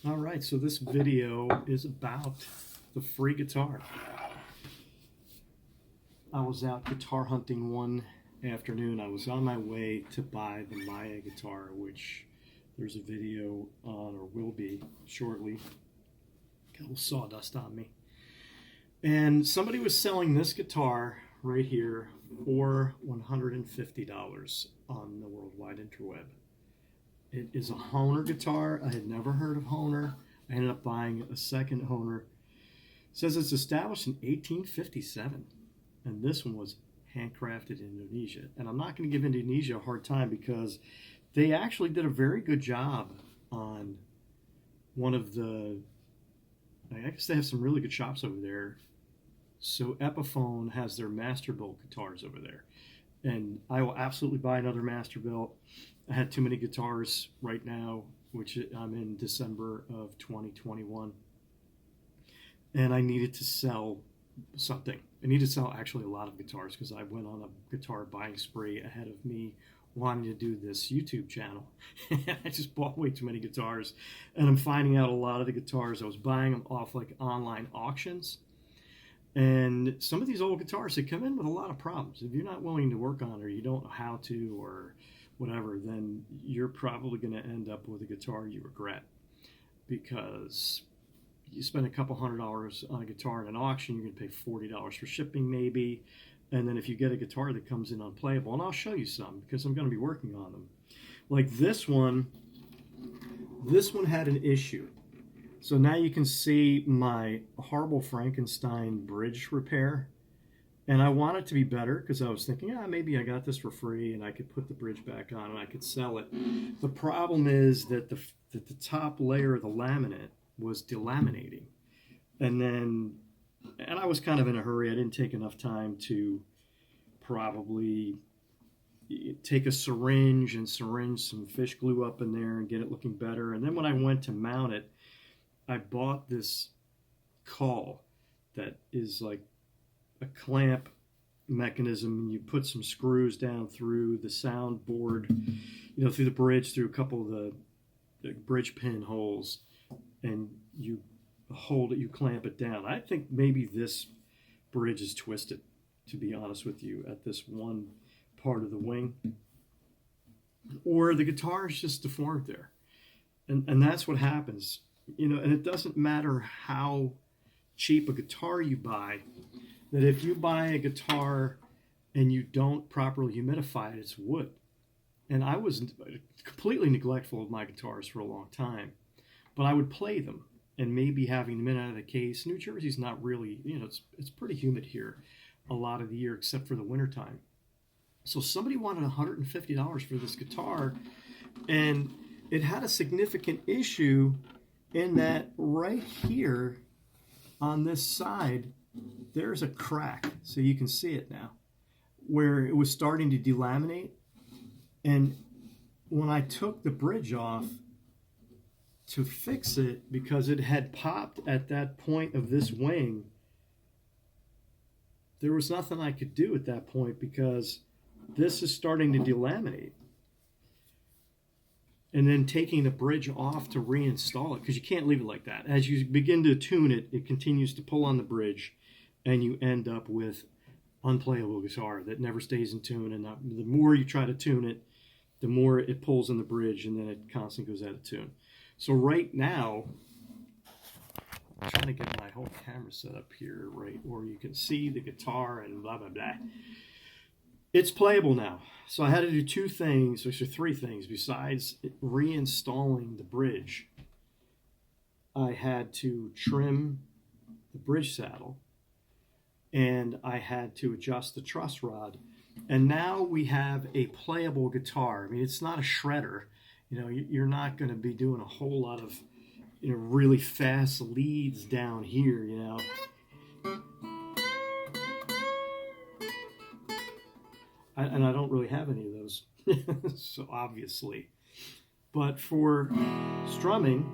All right, so this video is about the free guitar. I was out guitar hunting one afternoon. I was on my way to buy the Maya guitar, which there's a video on, or will be shortly. Got a little sawdust on me. And somebody was selling this guitar right here for $150 on the World Wide Interweb. It is a Honher guitar. I had never heard of Honher. I ended up buying a second Honher. It says it's established in 1857, and this one was handcrafted in Indonesia. And I'm not going to give Indonesia a hard time because they actually did a very good job on one of the, I guess they have some really good shops over there. So Epiphone has their Masterbuilt guitars over there. And I will absolutely buy another Masterbuilt. I had too many guitars right now, which I'm in December of 2021. And I needed to sell something. I needed to sell actually a lot of guitars because I went on a guitar buying spree ahead of me wanting to do this YouTube channel. I just bought way too many guitars. And I'm finding out a lot of the guitars, I was buying them off like online auctions. And some of these old guitars, they come in with a lot of problems. If you're not willing to work on it, or you don't know how to, or whatever, then you're probably going to end up with a guitar you regret. Because you spend a couple $100 on a guitar at an auction, you're going to pay $40 for shipping maybe. And then if you get a guitar that comes in unplayable, and I'll show you some because I'm going to be working on them. Like this one had an issue. So now you can see my Horrible Frankenstein bridge repair. And I want it to be better because I was thinking, maybe I got this for free and I could put the bridge back on and I could sell it. The problem is that the top layer of the laminate was delaminating. And I was kind of in a hurry. I didn't take enough time to probably take a syringe and syringe some fish glue up in there and get it looking better. And then when I went to mount it, I bought this caul that is like a clamp mechanism. You put some screws down through the soundboard, through the bridge, through a couple of the bridge pin holes, and you hold it, you clamp it down. I think maybe this bridge is twisted, to be honest with you, at this one part of the wing. Or the guitar is just deformed there. And that's what happens. And it doesn't matter how cheap a guitar you buy, that if you buy a guitar and you don't properly humidify it, it's wood. And I was completely neglectful of my guitars for a long time, but I would play them and maybe having them in out of the case. New Jersey's not really, it's pretty humid here a lot of the year except for the wintertime. So somebody wanted $150 for this guitar, and it had a significant issue in that right here on this side, there's a crack. So you can see it now, where it was starting to delaminate. And when I took the bridge off to fix it, because it had popped at that point of this wing, there was nothing I could do at that point because this is starting to delaminate. And then taking the bridge off to reinstall it, because you can't leave it like that. As you begin to tune it, it continues to pull on the bridge, and you end up with unplayable guitar that never stays in tune. And the more you try to tune it, the more it pulls on the bridge, and then it constantly goes out of tune. So right now, I'm trying to get my whole camera set up here, right, where you can see the guitar and blah, blah, blah. It's playable now. So I had to do two things, or three things, besides reinstalling the bridge. I had to trim the bridge saddle, and I had to adjust the truss rod. And now we have a playable guitar. I mean, it's not a shredder. You're not going to be doing a whole lot of, really fast leads down here, And I don't really have any of those, so obviously. But for strumming,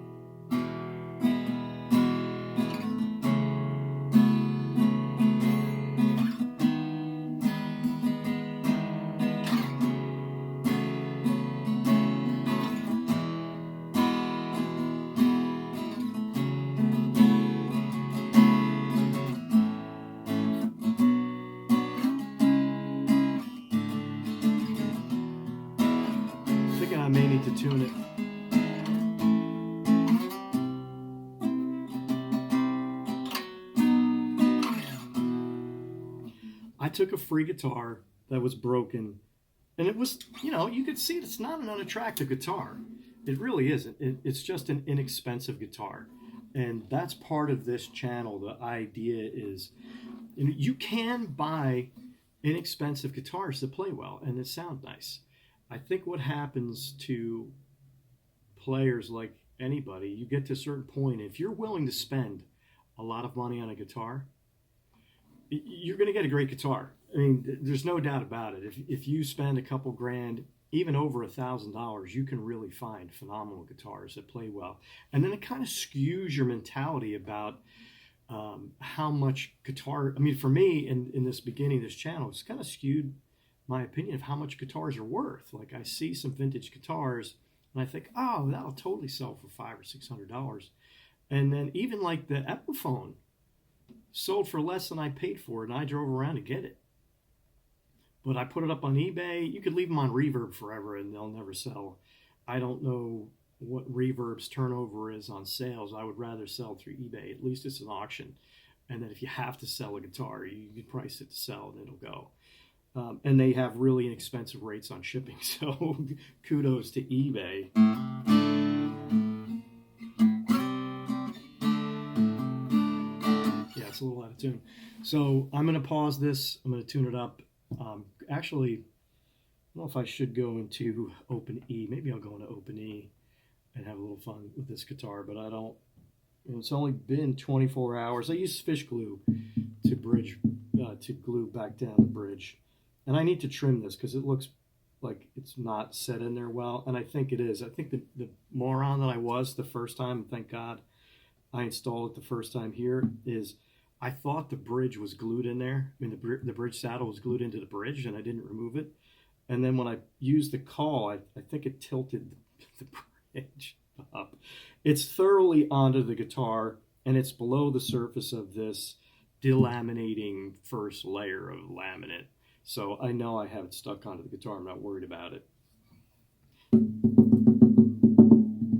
I took a free guitar that was broken, and it was, you know, you could see it's not an unattractive guitar. It really isn't. It's just an inexpensive guitar. And that's part of this channel. The idea is, you know, you can buy inexpensive guitars that play well and that sound nice. I think what happens to players, like anybody, you get to a certain point, if you're willing to spend a lot of money on a guitar, you're going to get a great guitar. I mean, there's no doubt about it. If you spend a couple grand, even over $1,000, you can really find phenomenal guitars that play well. And then it kind of skews your mentality about how much guitar. I mean, for me, in this beginning of this channel, it's kind of skewed my opinion of how much guitars are worth. Like, I see some vintage guitars, and I think, oh, that'll totally sell for $500 or $600. And then even like the Epiphone sold for less than I paid for it, and I drove around to get it. But I put it up on eBay. You could leave them on Reverb forever, and they'll never sell. I don't know what Reverb's turnover is on sales. I would rather sell through eBay. At least it's an auction. And then if you have to sell a guitar, you price it to sell, and it'll go. And they have really inexpensive rates on shipping. So kudos to eBay. Yeah, it's a little out of tune. So I'm going to pause this. I'm going to tune it up. Actually, I don't know if I should go into Open E. Maybe I'll go into Open E and have a little fun with this guitar, but I don't. It's only been 24 hours. I used fish glue to glue back down the bridge. And I need to trim this because it looks like it's not set in there well. And I think it is. I think the moron that I was the first time, thank God I installed it the first time here, is I thought the bridge was glued in there. I mean, the bridge saddle was glued into the bridge, and I didn't remove it. And then when I used the call, I think it tilted the bridge up. It's thoroughly onto the guitar, and it's below the surface of this delaminating first layer of laminate. So I know I have it stuck onto the guitar. I'm not worried about it. You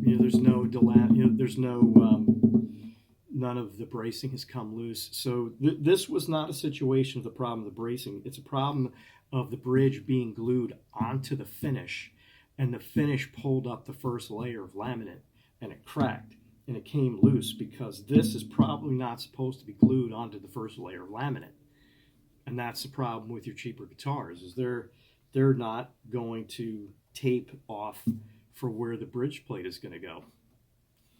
know, there's no none of the bracing has come loose. So this was not a situation of the problem of the bracing. It's a problem of the bridge being glued onto the finish, and the finish pulled up the first layer of laminate, and it cracked, and it came loose because this is probably not supposed to be glued onto the first layer of laminate. And that's the problem with your cheaper guitars, is they're not going to tape off for where the bridge plate is going to go.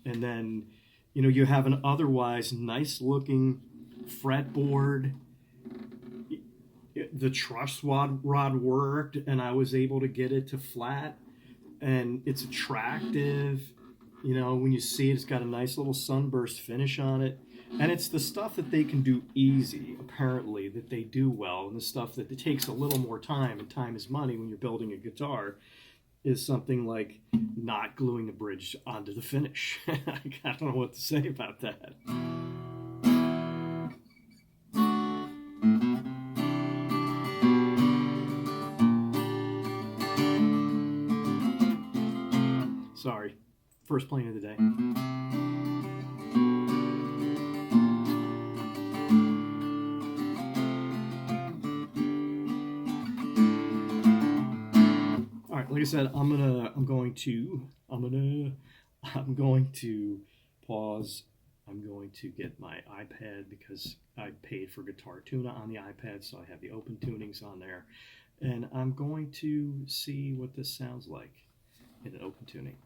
And then, you know, you have an otherwise nice looking fretboard. The truss rod worked, and I was able to get it to flat, and it's attractive. You know, when you see it, it's got a nice little sunburst finish on it. And it's the stuff that they can do easy, apparently, that they do well. And the stuff that it takes a little more time, and time is money when you're building a guitar, is something like not gluing the bridge onto the finish. I don't know what to say about that. Sorry, first playing of the day. Like I said, I'm going to pause. I'm going to get my iPad because I paid for Guitar Tuna on the iPad, so I have the open tunings on there, and I'm going to see what this sounds like in an open tuning.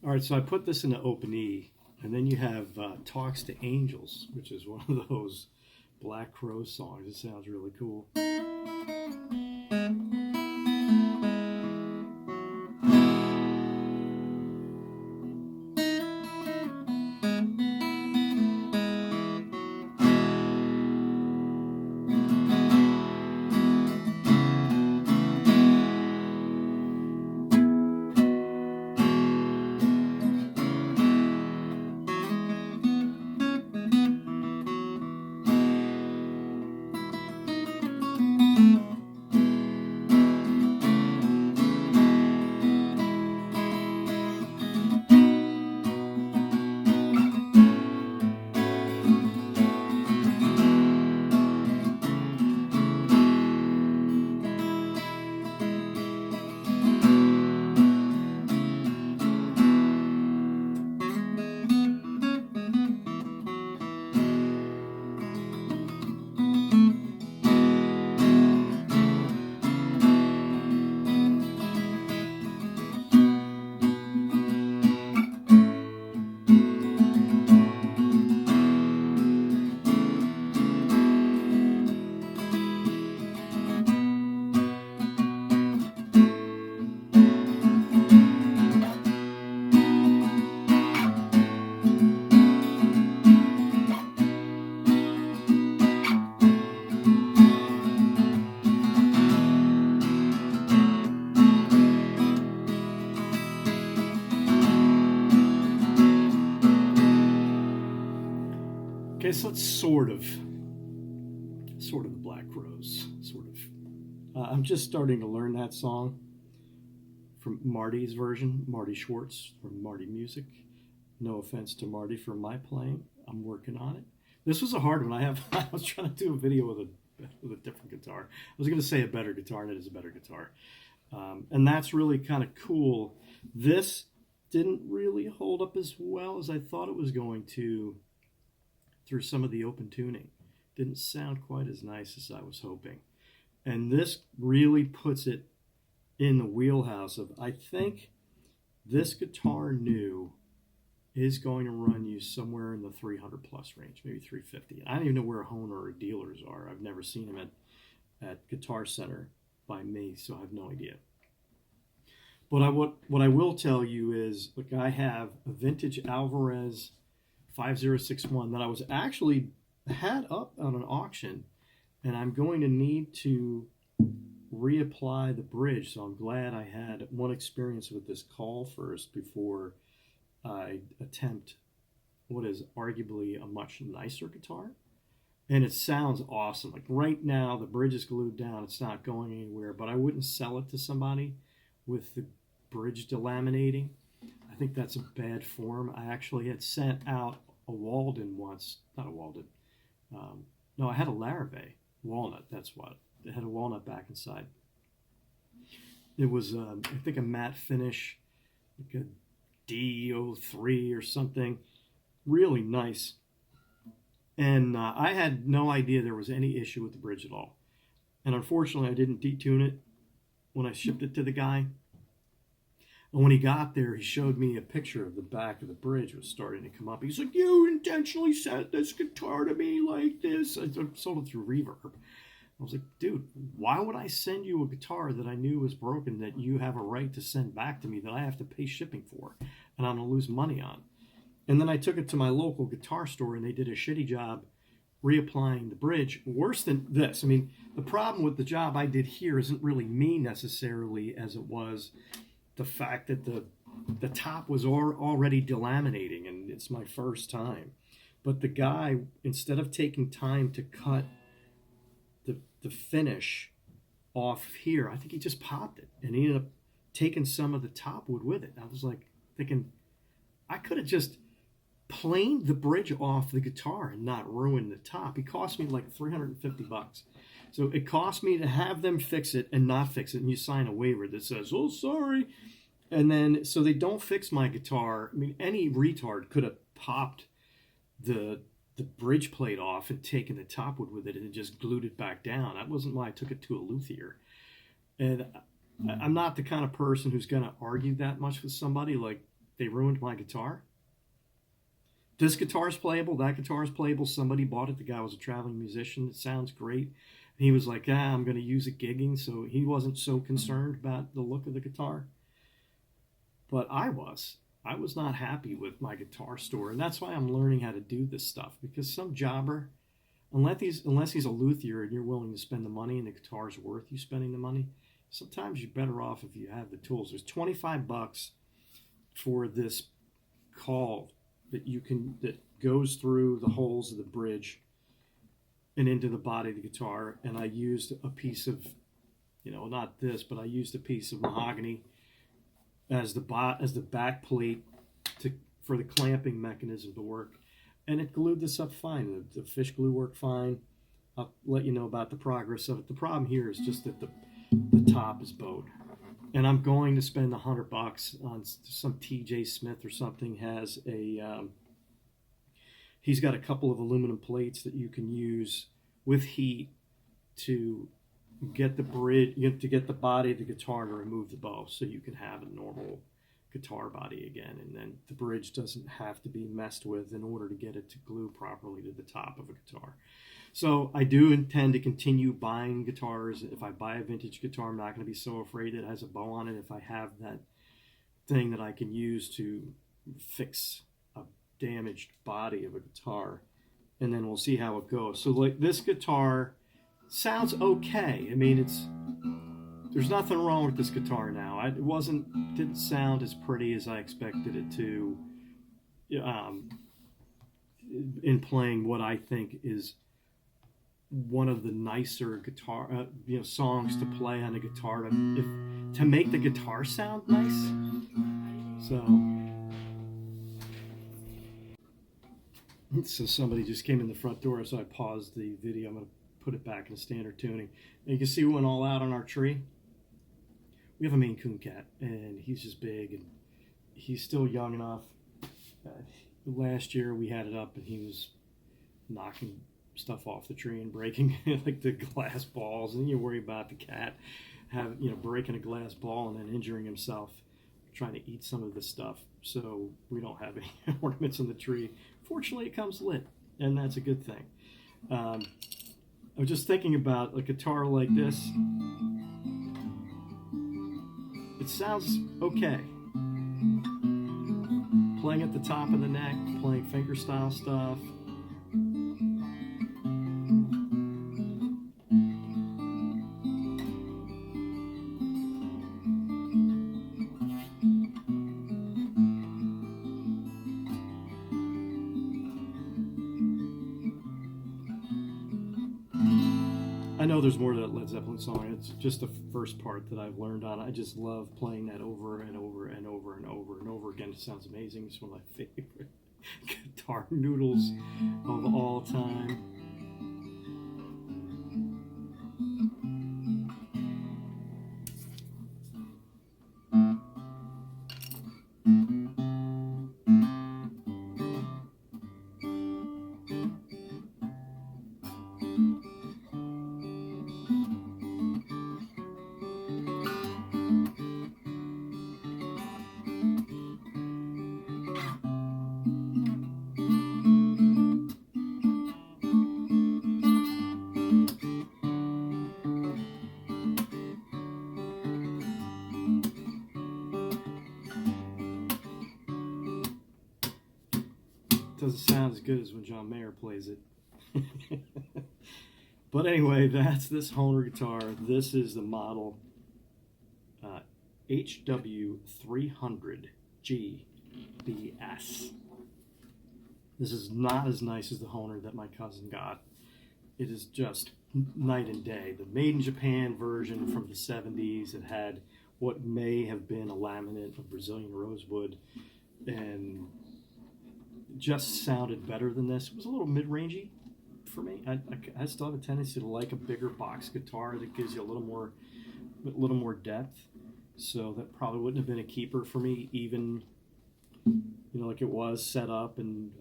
All right, so I put this in the Open E, and then you have Talks to Angels, which is one of those Black Crow songs. It sounds really cool. Okay, so it's sort of the Black Crowes, sort of. I'm just starting to learn that song from Marty's version, Marty Schwartz from Marty Music. No offense to Marty for my playing. I'm working on it. This was a hard one. I was trying to do a video with a different guitar. I was going to say a better guitar, and it is a better guitar. And that's really kind of cool. This didn't really hold up as well as I thought it was going to through some of the open tuning. Didn't sound quite as nice as I was hoping. And this really puts it in the wheelhouse of, I think this guitar new is going to run you somewhere in the 300 plus range, maybe 350. I don't even know where Honher or dealers are. I've never seen them at Guitar Center by me, so I have no idea. But what I will tell you is, look, I have a vintage Alvarez 5061 that I was actually had up on an auction, and I'm going to need to reapply the bridge. So I'm glad I had one experience with this call first before I attempt what is arguably a much nicer guitar. And it sounds awesome. Like right now, the bridge is glued down. It's not going anywhere, but I wouldn't sell it to somebody with the bridge delaminating. I think that's a bad form. I actually had sent out a Walden once. Not a Walden. No, I had a Larrivee. Walnut, that's what. It had a walnut back inside. It was, I think, a matte finish, like a D03 or something. Really nice. And I had no idea there was any issue with the bridge at all. And unfortunately, I didn't detune it when I shipped it to the guy. And when he got there, he showed me a picture of the back of the bridge was starting to come up. He's like, "You intentionally sent this guitar to me like this." I sold it through Reverb. I was like, "Dude, why would I send you a guitar that I knew was broken that you have a right to send back to me that I have to pay shipping for and I'm going to lose money on?" And then I took it to my local guitar store, and they did a shitty job reapplying the bridge. Worse than this. I mean, the problem with the job I did here isn't really me necessarily as it was the fact that the top was already delaminating, and it's my first time. But the guy, instead of taking time to cut the finish off here, I think he just popped it, and he ended up taking some of the top wood with it. I was like thinking, I could have just planed the bridge off the guitar and not ruined the top. It cost me like $350. So it cost me to have them fix it and not fix it, and you sign a waiver that says, "Oh, sorry." And then, so they don't fix my guitar. I mean, any retard could have popped the bridge plate off and taken the top wood with it and just glued it back down. That wasn't why I took it to a luthier. And I'm not the kind of person who's going to argue that much with somebody like they ruined my guitar. This guitar's playable, that guitar's playable. Somebody bought it. The guy was a traveling musician. It sounds great. He was like, I'm going to use it gigging. So he wasn't so concerned about the look of the guitar. But I was not happy with my guitar store. And that's why I'm learning how to do this stuff. Because some jobber, unless he's a luthier and you're willing to spend the money and the guitar's worth you spending the money, sometimes you're better off if you have the tools. There's $25 for this call that goes through the holes of the bridge and into the body of the guitar. And I used a piece of, not this, but I used a piece of mahogany as the back plate for the clamping mechanism to work, and it glued this up fine. The fish glue worked fine. I'll let you know about the progress of it. The problem here is just that the top is bowed, and I'm going to spend $100 on some TJ Smith or something. Has he's got a couple of aluminum plates that you can use with heat to get the bridge, to get the body of the guitar to remove the bow, so you can have a normal guitar body again, and then the bridge doesn't have to be messed with in order to get it to glue properly to the top of a guitar. So I do intend to continue buying guitars. If I buy a vintage guitar, I'm not going to be so afraid it has a bow on it if I have that thing that I can use to fix a damaged body of a guitar, and then we'll see how it goes. So like this guitar sounds okay. I mean, there's nothing wrong with this guitar now. It didn't sound as pretty as I expected it to. in playing what I think is one of the nicer guitar, songs to play on a guitar to make the guitar sound nice. So somebody just came in the front door, so I paused the video. I'm going to put it back in standard tuning. And you can see we went all out on our tree. We have a Maine Coon cat, and he's just big, and he's still young enough. Last year we had it up, and he was knocking stuff off the tree and breaking like the glass balls, and you worry about the cat breaking a glass ball and then injuring himself trying to eat some of the stuff. So we don't have any ornaments on the tree. Fortunately, it comes lit, and that's a good thing. I was just thinking about a guitar like this. It sounds okay. Playing at the top of the neck, playing fingerstyle stuff. I know there's more to that Led Zeppelin song. It's just the first part that I've learned on. I just love playing that over and over and over and over and over again. It sounds amazing. It's one of my favorite guitar noodles of all time. Doesn't sound as good as when John Mayer plays it. But anyway, that's this Honher guitar. This is the model HW300G BS. This is not as nice as the Honher that my cousin got. It is just night and day. The made in Japan version from the 70s, it had what may have been a laminate of Brazilian rosewood, and just sounded better than this. It was a little mid-rangey for me. I still have a tendency to like a bigger box guitar that gives you a little more depth. So that probably wouldn't have been a keeper for me, even like it was set up, and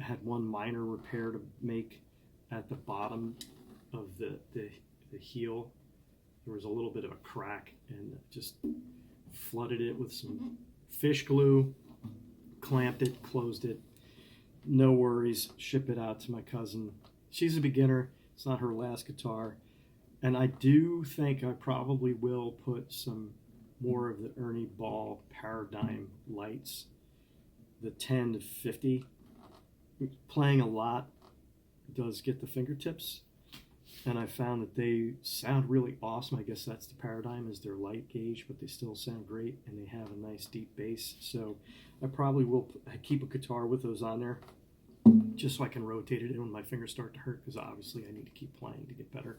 had one minor repair to make at the bottom of the heel. There was a little bit of a crack, and just flooded it with some fish glue, clamped it, closed it. No worries, ship it out to my cousin. She's a beginner. It's not her last guitar. And I do think I probably will put some more of the Ernie Ball Paradigm lights, the 10 to 50. Playing a lot does get the fingertips, and I found that they sound really awesome. I guess that's the Paradigm, is their light gauge, but they still sound great, and they have a nice deep bass. So I probably will keep a guitar with those on there, just so I can rotate it in when my fingers start to hurt, because obviously I need to keep playing to get better.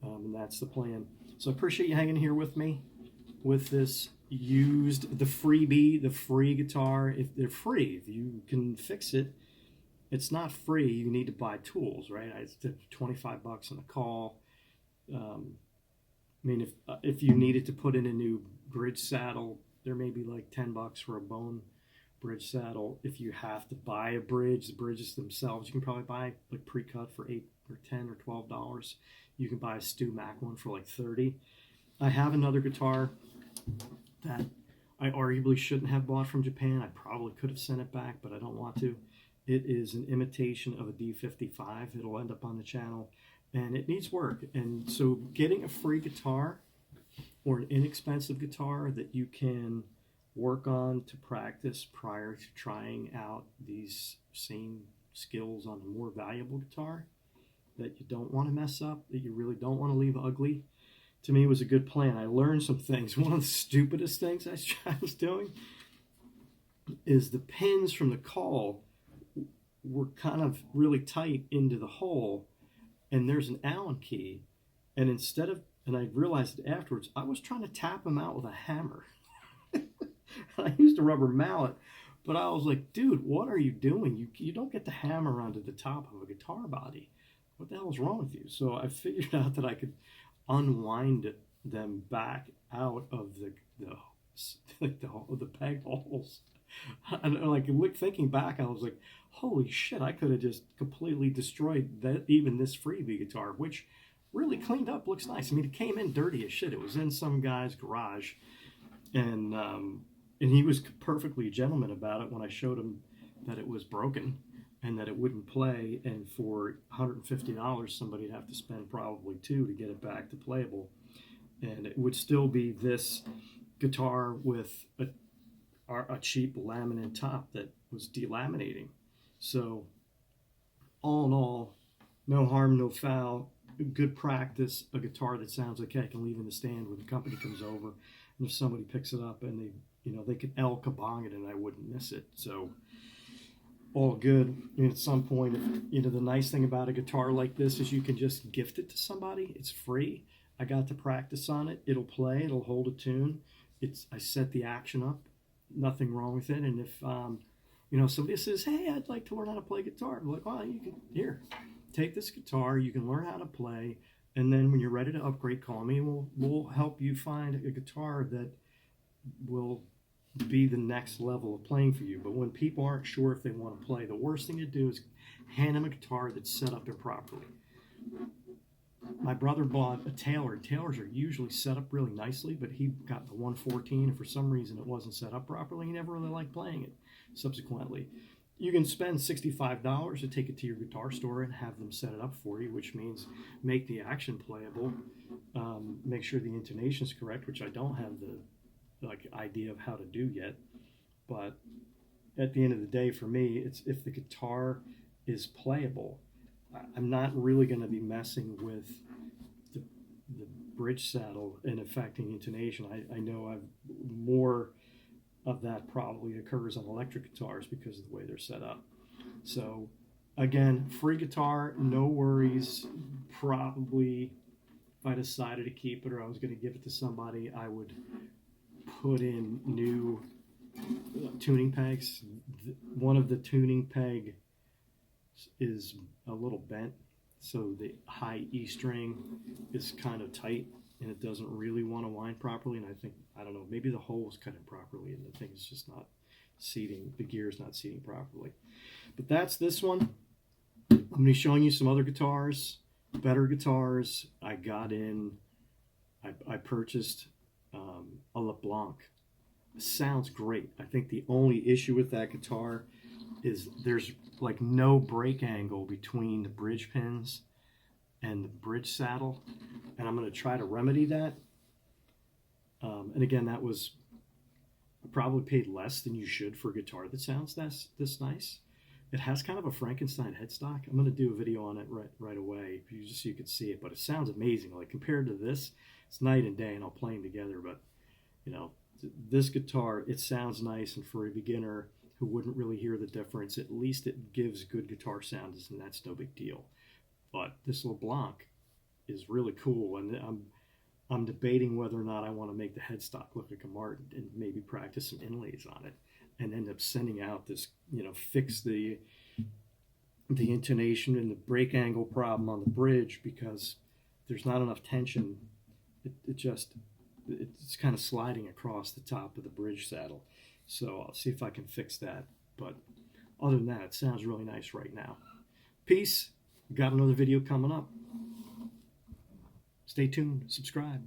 And that's the plan. So I appreciate you hanging here with me with this the Freebie, the free guitar. If they're free, if you can fix it, it's not free. You need to buy tools, right? It's $25 on a call. I mean, if you needed to put in a new bridge saddle, there may be like $10 for a bone bridge saddle. If you have to buy a bridge, the bridges themselves, you can probably buy like pre-cut for $8 or $10 or $12. You can buy a Stu Mac one for like $30. I have another guitar that I arguably shouldn't have bought from Japan. I probably could have sent it back, but I don't want to. It is an imitation of a D55. It'll end up on the channel, and it needs work. And so getting a free guitar or an inexpensive guitar that you can work on to practice prior to trying out these same skills on a more valuable guitar that you don't want to mess up, that you really don't want to leave ugly, to me was a good plan. I learned some things. One of the stupidest things I was doing is the pins from the call were kind of really tight into the hole, and there's an Allen key, and and I realized it afterwards, I was trying to tap them out with a hammer. I used a rubber mallet, but I was like, dude, what are you doing? You don't get to hammer onto the top of a guitar body. What the hell is wrong with you? So I figured out that I could unwind them back out of the peg holes. And like thinking back, I was like, holy shit, I could have just completely destroyed even this Freebie guitar, which really cleaned up, looks nice. I mean, it came in dirty as shit. It was in some guy's garage, and he was perfectly a gentleman about it when I showed him that it was broken and that it wouldn't play, and for $150 somebody'd have to spend probably $2 to get it back to playable, and it would still be this guitar with a cheap laminate top that was delaminating. So all in all, no harm, no foul, good practice, a guitar that sounds okay I can leave in the stand when the company comes over, and if somebody picks it up and they could El Kabong it and I wouldn't miss it. So all good. And at some point, the nice thing about a guitar like this is you can just gift it to somebody. It's free. I got to practice on it. It'll play. It'll hold a tune. I set the action up. Nothing wrong with it. And if somebody says, hey, I'd like to learn how to play guitar, I'm like, well, you can take this guitar. You can learn how to play, and then when you're ready to upgrade, call me, and we'll help you find a guitar that will be the next level of playing for you. But when people aren't sure if they want to play, the worst thing to do is hand them a guitar that's set up improperly. My brother bought a Taylor. Taylors are usually set up really nicely, but he got the 114, and for some reason it wasn't set up properly. He never really liked playing it. Subsequently, you can spend $65 to take it to your guitar store and have them set it up for you, which means make the action playable, make sure the intonation is correct, which I don't have the idea of how to do yet. But at the end of the day, for me, it's if the guitar is playable. I'm not really going to be messing with the bridge saddle and affecting intonation. I know more of that probably occurs on electric guitars because of the way they're set up. So again, free guitar, no worries. Probably if I decided to keep it or I was going to give it to somebody, I would put in new tuning pegs. One of the tuning peg is a little bent, so the high E string is kind of tight and it doesn't really want to wind properly, and I don't know, maybe the hole was cut in properly and the thing is just not seating, the gear is not seating properly. But that's this one. I'm going to be showing you some other guitars, better guitars. I purchased a LeBlanc. It sounds great. I think the only issue with that guitar is there's like no break angle between the bridge pins and the bridge saddle, and I'm going to try to remedy that. And again, I probably paid less than you should for a guitar that sounds this nice. It has kind of a Frankenstein headstock. I'm going to do a video on it right away so you can see it, but it sounds amazing. Like compared to this, it's night and day, and I'll play them together. But this guitar, it sounds nice, and for a beginner who wouldn't really hear the difference, at least it gives good guitar sounds, and that's no big deal. But this LeBlanc is really cool, and I'm debating whether or not I want to make the headstock look like a Martin and maybe practice some inlays on it and end up sending out this, fix the intonation and the break angle problem on the bridge because there's not enough tension. It's kind of sliding across the top of the bridge saddle. So I'll see if I can fix that. But other than that, it sounds really nice right now. Peace. Got another video coming up. Stay tuned. Subscribe.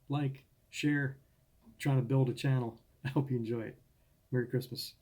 Like. Share. I'm trying to build a channel. I hope you enjoy it. Merry Christmas.